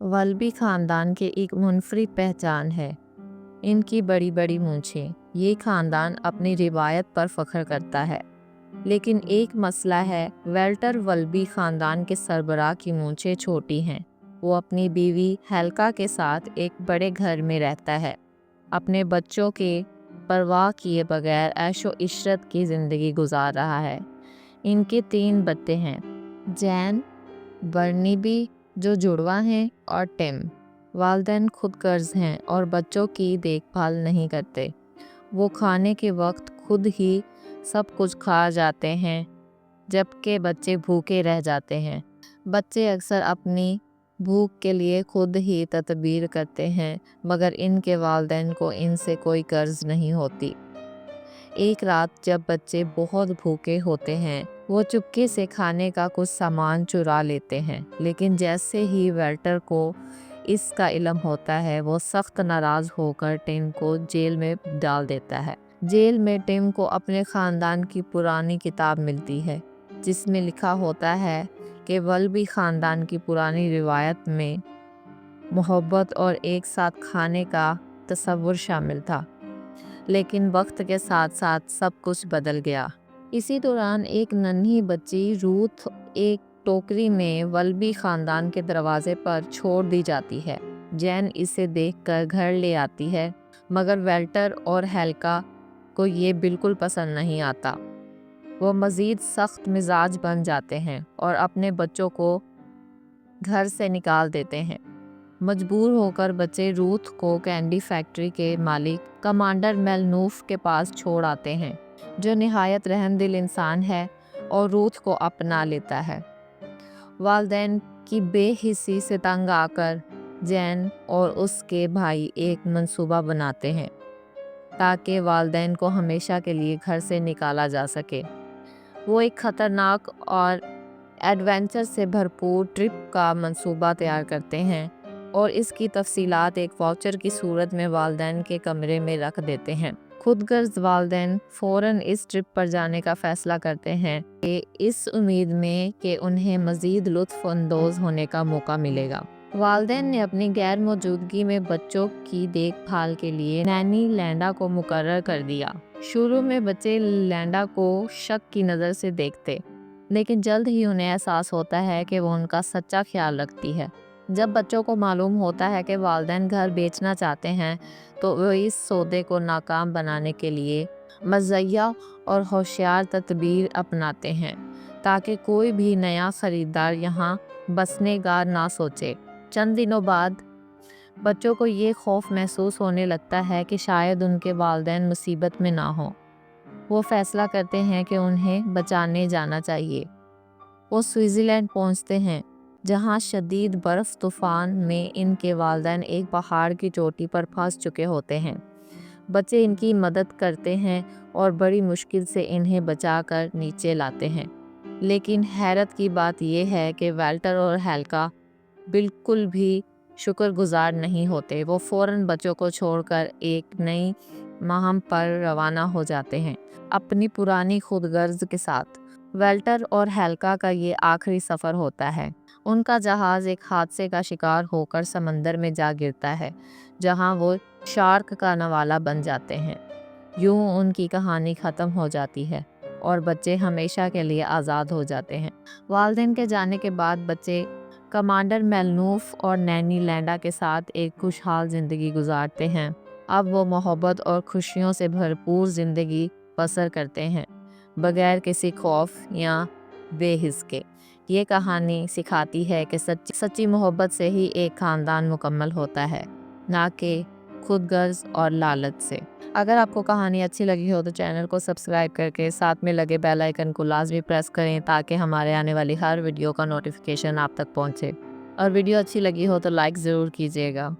वल्बी खानदान की एक मुनफरिद पहचान है इनकी बड़ी बड़ी मूंछें। ये खानदान अपनी रिवायत पर फख्र करता है, लेकिन एक मसला है। वेल्टर वल्बी खानदान के सरबराह की मूंछें छोटी हैं। वो अपनी बीवी हेल्का के साथ एक बड़े घर में रहता है, अपने बच्चों के परवाह किए बगैर ऐशो इशरत की ज़िंदगी गुजार रहा है। इनके 3 बच्चे हैं, जैन, बर्नीबी जो जुड़वा हैं, और टिम। वालिदैन खुद कर्ज हैं और बच्चों की देखभाल नहीं करते। वो खाने के वक्त खुद ही सब कुछ खा जाते हैं, जबकि बच्चे भूखे रह जाते हैं। बच्चे अक्सर अपनी भूख के लिए खुद ही तदबीर करते हैं, मगर इनके वालिदैन को इनसे कोई कर्ज नहीं होती। एक रात जब बच्चे बहुत भूखे होते हैं, वो चुपके से खाने का कुछ सामान चुरा लेते हैं, लेकिन जैसे ही वेल्टर को इसका इल्म होता है, वो सख्त नाराज़ होकर टिम को जेल में डाल देता है। जेल में टिम को अपने ख़ानदान की पुरानी किताब मिलती है, जिसमें लिखा होता है कि वल्बी ख़ानदान की पुरानी रिवायत में मोहब्बत और एक साथ खाने का तसव्वुर शामिल था। लेकिन वक्त के साथ साथ सब कुछ बदल गया। इसी दौरान एक नन्ही बच्ची रूथ एक टोकरी में वल्बी खानदान के दरवाजे पर छोड़ दी जाती है। जैन इसे देखकर घर ले आती है, मगर वेल्टर और हेल्का को ये बिल्कुल पसंद नहीं आता। वो मज़ीद सख्त मिजाज बन जाते हैं और अपने बच्चों को घर से निकाल देते हैं। मजबूर होकर बच्चे रूथ को कैंडी फैक्ट्री के मालिक कमांडर मेलनूफ के पास छोड़ आते हैं, जो निहायत रहमदिल इंसान है और रूथ को अपना लेता है। वालिदैन की बेहिस्सी से तंग आकर जैन और उसके भाई एक मंसूबा बनाते हैं ताकि वालिदैन को हमेशा के लिए घर से निकाला जा सके। वो एक ख़तरनाक और एडवेंचर से भरपूर ट्रिप का मंसूबा तैयार करते हैं और इसकी तफसीलात एक वाउचर की सूरत में वालिदैन के कमरे में रख देते हैं। खुदगर्ज़ वालिदैन फ़ौरन इस ट्रिप पर जाने का फ़ैसला करते हैं कि इस उम्मीद में कि उन्हें मज़ीद लुत्फ़ अंदोज़ होने का मौका मिलेगा। वालिदैन ने अपनी गैर मौजूदगी में बच्चों की देखभाल के लिए नैनी लैंडा को मुकर्रर कर दिया। शुरू में बच्चे लैंडा को शक की नज़र से देखते, लेकिन जल्द ही उन्हें एहसास होता है कि वो उनका सच्चा ख्याल रखती है। जब बच्चों को मालूम होता है कि वालिदैन घर बेचना चाहते हैं, तो वो इस सौदे को नाकाम बनाने के लिए मज़य्या और होशियार तदबीर अपनाते हैं, ताकि कोई भी नया ख़रीदार यहाँ बसने का ना सोचे। चंद दिनों बाद बच्चों को ये खौफ महसूस होने लगता है कि शायद उनके वालिदैन मुसीबत में ना हों। वो फ़ैसला करते हैं कि उन्हें बचाने जाना चाहिए। वो स्विट्ज़रलैंड पहुंचते हैं, जहां शदीद बर्फ़ तूफ़ान में इनके वालिदैन एक पहाड़ की चोटी पर फंस चुके होते हैं। बच्चे इनकी मदद करते हैं और बड़ी मुश्किल से इन्हें बचाकर नीचे लाते हैं। लेकिन हैरत की बात यह है कि वेल्टर और हेल्का बिल्कुल भी शुक्रगुजार नहीं होते। वो फ़ौरन बच्चों को छोड़कर एक नई मुहिम पर रवाना हो जाते हैं, अपनी पुरानी खुदगर्ज़ के साथ। वेल्टर और हेल्का का ये आखिरी सफ़र होता है। उनका जहाज़ एक हादसे का शिकार होकर समंदर में जा गिरता है, जहां वो शार्क का नवाला बन जाते हैं। यूं उनकी कहानी ख़त्म हो जाती है और बच्चे हमेशा के लिए आज़ाद हो जाते हैं। वालिदैन के जाने के बाद बच्चे कमांडर मेलनूफ और नैनी लैंडा के साथ एक खुशहाल ज़िंदगी गुजारते हैं। अब वो मोहब्बत और खुशियों से भरपूर ज़िंदगी बसर करते हैं, बगैर किसी खौफ या बेहिस के। ये कहानी सिखाती है कि सच्ची मोहब्बत से ही एक ख़ानदान मुकम्मल होता है, ना कि खुदगर्ज़ और लालच से। अगर आपको कहानी अच्छी लगी हो तो चैनल को सब्सक्राइब करके साथ में लगे बेल आइकन को लाजमी प्रेस करें, ताकि हमारे आने वाली हर वीडियो का नोटिफिकेशन आप तक पहुंचे। और वीडियो अच्छी लगी हो तो लाइक ज़रूर कीजिएगा।